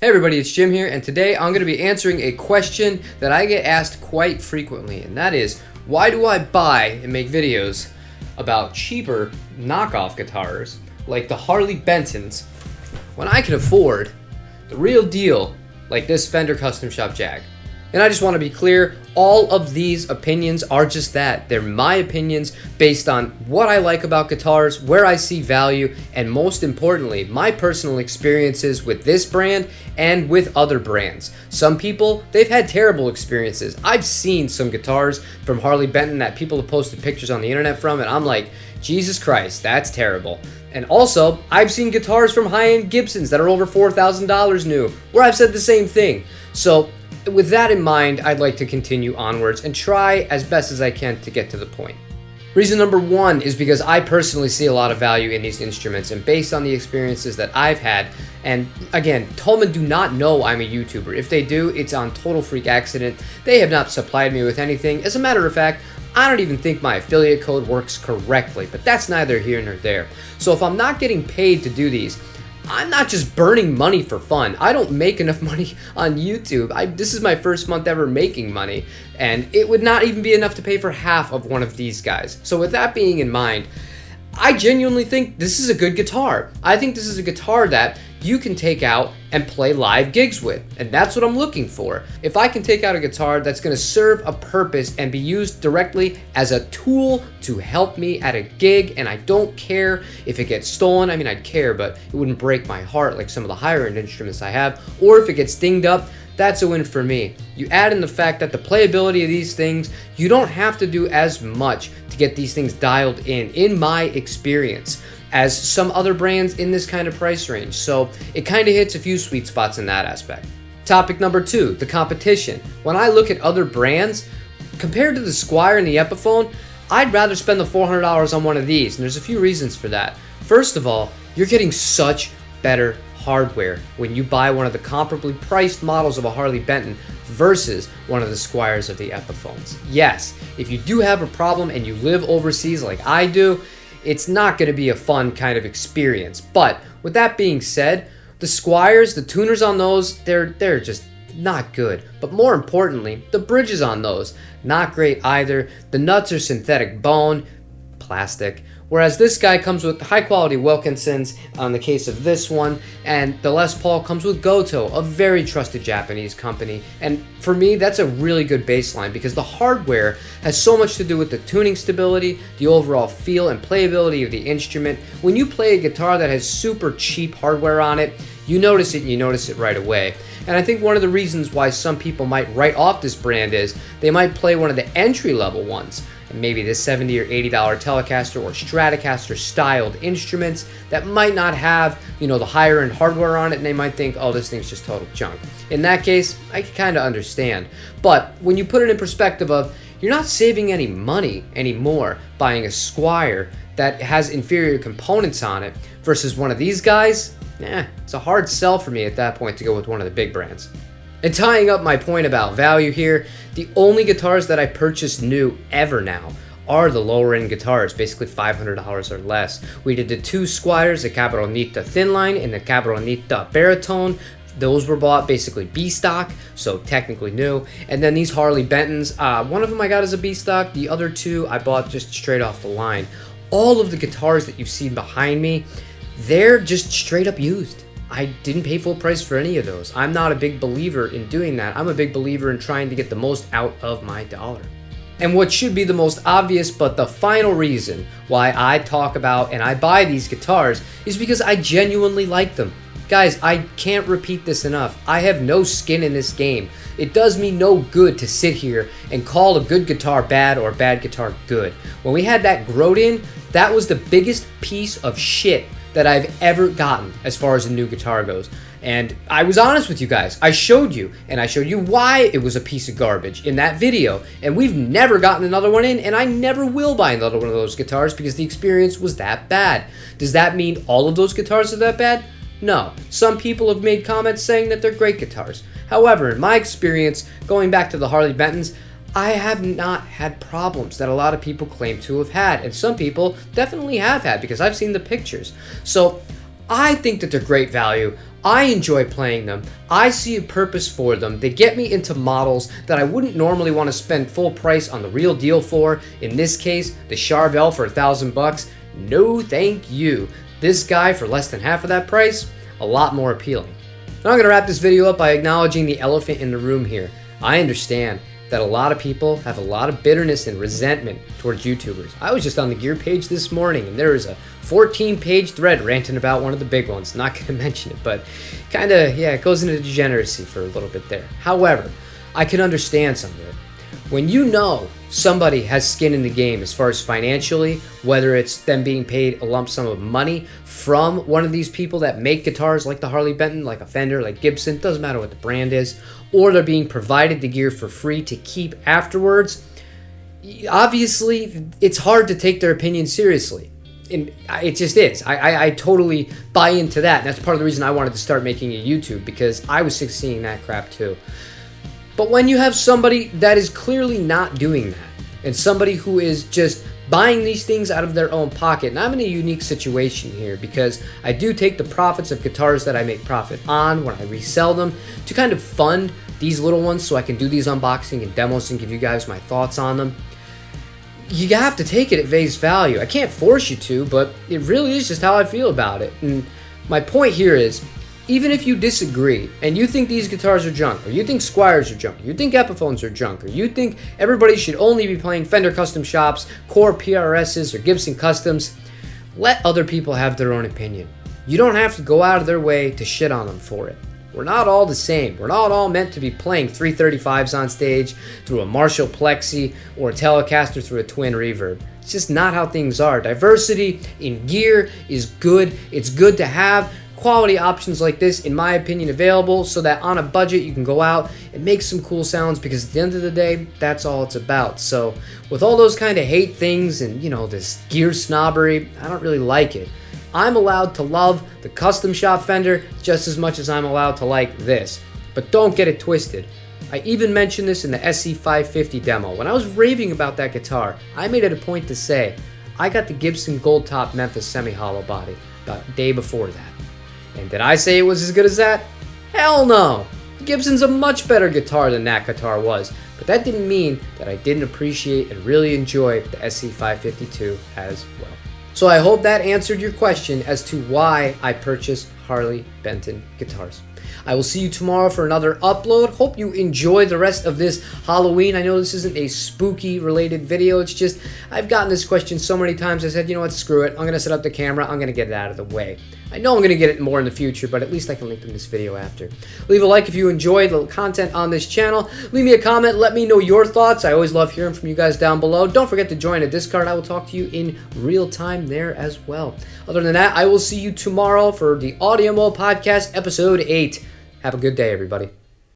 Hey everybody, it's Jim here, and today I'm going to be answering a question that I get asked quite frequently, and that is, why do I buy and make videos about cheaper knockoff guitars like the Harley Bentons when I can afford the real deal like this Fender Custom Shop Jag? And I just want to be clear, all of these opinions are just that. They're my opinions based on what I like about guitars, where I see value, and most importantly, my personal experiences with this brand and with other brands. Some people, they've had terrible experiences. I've seen some guitars from Harley Benton that people have posted pictures on the internet from, and I'm like, Jesus Christ, that's terrible. And also, I've seen guitars from high-end Gibsons that are over $4,000 new, where I've said the same thing. So, with that in mind, I'd like to continue onwards and try as best as I can to get to the point. Reason number one is because I personally see a lot of value in these instruments, and based on the experiences that I've had, and again, Tolman do not know I'm a YouTuber. If they do, it's on total freak accident. They have not supplied me with anything. As a matter of fact, I don't even think my affiliate code works correctly, but that's neither here nor there. So if I'm not getting paid to do these, I'm not just burning money for fun. I don't make enough money on YouTube. This is my first month ever making money, and it would not even be enough to pay for half of one of these guys. So with that being in mind, I genuinely think this is a good guitar. I think this is a guitar that you can take out and play live gigs with, and that's what I'm looking for. If I can take out a guitar that's going to serve a purpose and be used directly as a tool to help me at a gig, and I don't care if it gets stolen. I mean, I'd care, but it wouldn't break my heart like some of the higher end instruments I have, or if it gets dinged up, that's a win for me. You add in the fact that the playability of these things, you don't have to do as much to get these things dialed in my experience, as some other brands in this kind of price range. So it kind of hits a few sweet spots in that aspect. Topic number two, the competition. When I look at other brands, compared to the Squier and the Epiphone, I'd rather spend the $400 on one of these, and there's a few reasons for that. First of all, you're getting such better hardware when you buy one of the comparably priced models of a Harley Benton versus one of the Squiers of the Epiphones. Yes, if you do have a problem and you live overseas like I do, it's not going to be a fun kind of experience. But with that being said, the Squiers, the tuners on those, they're just not good. But more importantly, the bridges on those, not great either. The nuts are synthetic bone, plastic. Whereas this guy comes with high quality Wilkinsons on the case of this one, and the Les Paul comes with Goto, a very trusted Japanese company. And for me, that's a really good baseline because the hardware has so much to do with the tuning stability, the overall feel and playability of the instrument. When you play a guitar that has super cheap hardware on it, you notice it and you notice it right away. And I think one of the reasons why some people might write off this brand is they might play one of the entry-level ones, maybe the $70 or $80 Telecaster or Stratocaster styled instruments that might not have, the higher end hardware on it, and they might think, oh, this thing's just total junk. In that case, I can kind of understand. But when you put it in perspective of, you're not saving any money anymore buying a Squier that has inferior components on it versus one of these guys, it's a hard sell for me at that point to go with one of the big brands. And tying up my point about value here, the only guitars that I purchased new ever now are the lower end guitars, basically $500 or less. We did the two Squiers, the Cabronita Thin Line and the Cabronita Baritone. Those were bought basically B-stock, so technically new. And then these Harley Bentons, one of them I got as a B-stock, the other two I bought just straight off the line. All of the guitars that you've seen behind me, they're just straight up used. I didn't pay full price for any of those. I'm not a big believer in doing that. I'm a big believer in trying to get the most out of my dollar. And what should be the most obvious but the final reason why I talk about and I buy these guitars is because I genuinely like them. Guys, I can't repeat this enough. I have no skin in this game. It does me no good to sit here and call a good guitar bad or a bad guitar good. When we had that Grodin, that was the biggest piece of shit that I've ever gotten as far as a new guitar goes. And I was honest with you guys. I showed you why it was a piece of garbage in that video. And we've never gotten another one in, and I never will buy another one of those guitars because the experience was that bad. Does that mean all of those guitars are that bad? No. Some people have made comments saying that they're great guitars. However, in my experience, going back to the Harley Bentons, I have not had problems that a lot of people claim to have had, and some people definitely have had because I've seen the pictures. So I think that they're great value. I enjoy playing them. I see a purpose for them. They get me into models that I wouldn't normally want to spend full price on the real deal for. In this case, the Charvel for $1,000. No thank you. This guy for less than half of that price, a lot more appealing. Now I'm going to wrap this video up by acknowledging the elephant in the room here. I understand that a lot of people have a lot of bitterness and resentment towards YouTubers. I was just on the gear page this morning and there was a 14-page thread ranting about one of the big ones. Not going to mention it, but kind of, yeah, it goes into degeneracy for a little bit there. However, I can understand some of it. When you know somebody has skin in the game as far as financially, whether it's them being paid a lump sum of money from one of these people that make guitars like the Harley Benton, like a Fender, like Gibson, doesn't matter what the brand is, or they're being provided the gear for free to keep afterwards, obviously it's hard to take their opinion seriously. And it just is. I totally buy into that. And that's part of the reason I wanted to start making a YouTube, because I was sick of seeing that crap too. But when you have somebody that is clearly not doing that, and somebody who is just buying these things out of their own pocket, and I'm in a unique situation here because I do take the profits of guitars that I make profit on when I resell them to kind of fund these little ones so I can do these unboxing and demos and give you guys my thoughts on them. You have to take it at face value. I can't force you to, but it really is just how I feel about it. And my point here is, even if you disagree and you think these guitars are junk, or you think Squiers are junk, or you think Epiphones are junk, or you think everybody should only be playing Fender Custom Shops, Core PRSs, or Gibson Customs, let other people have their own opinion. You don't have to go out of their way to shit on them for it. We're not all the same. We're not all meant to be playing 335s on stage through a Marshall Plexi or a Telecaster through a twin reverb. It's just not how things are. Diversity in gear is good. It's good to have quality options like this, in my opinion, available so that on a budget you can go out and make some cool sounds, because at the end of the day, that's all it's about. So with all those kind of hate things and, you know, this gear snobbery, I don't really like it. I'm allowed to love the custom shop Fender just as much as I'm allowed to like this. But don't get it twisted. I even mentioned this in the SC550 demo. When I was raving about that guitar, I made it a point to say, I got the Gibson Gold Top Memphis semi-hollow body about a day before that. And did I say it was as good as that? Hell no! Gibson's a much better guitar than that guitar was, but that didn't mean that I didn't appreciate and really enjoy the SC552 as well. So I hope that answered your question as to why I purchased Harley Benton guitars. I will see you tomorrow for another upload. Hope you enjoy the rest of this Halloween. I know this isn't a spooky related video. It's just, I've gotten this question so many times. I said, you know what, screw it. I'm going to set up the camera. I'm going to get it out of the way. I know I'm going to get it more in the future, but at least I can link them this video after. Leave a like if you enjoyed the content on this channel. Leave me a comment. Let me know your thoughts. I always love hearing from you guys down below. Don't forget to join a Discord. I will talk to you in real time there as well. Other than that, I will see you tomorrow for the Audiomo podcast episode 8. Have a good day, everybody.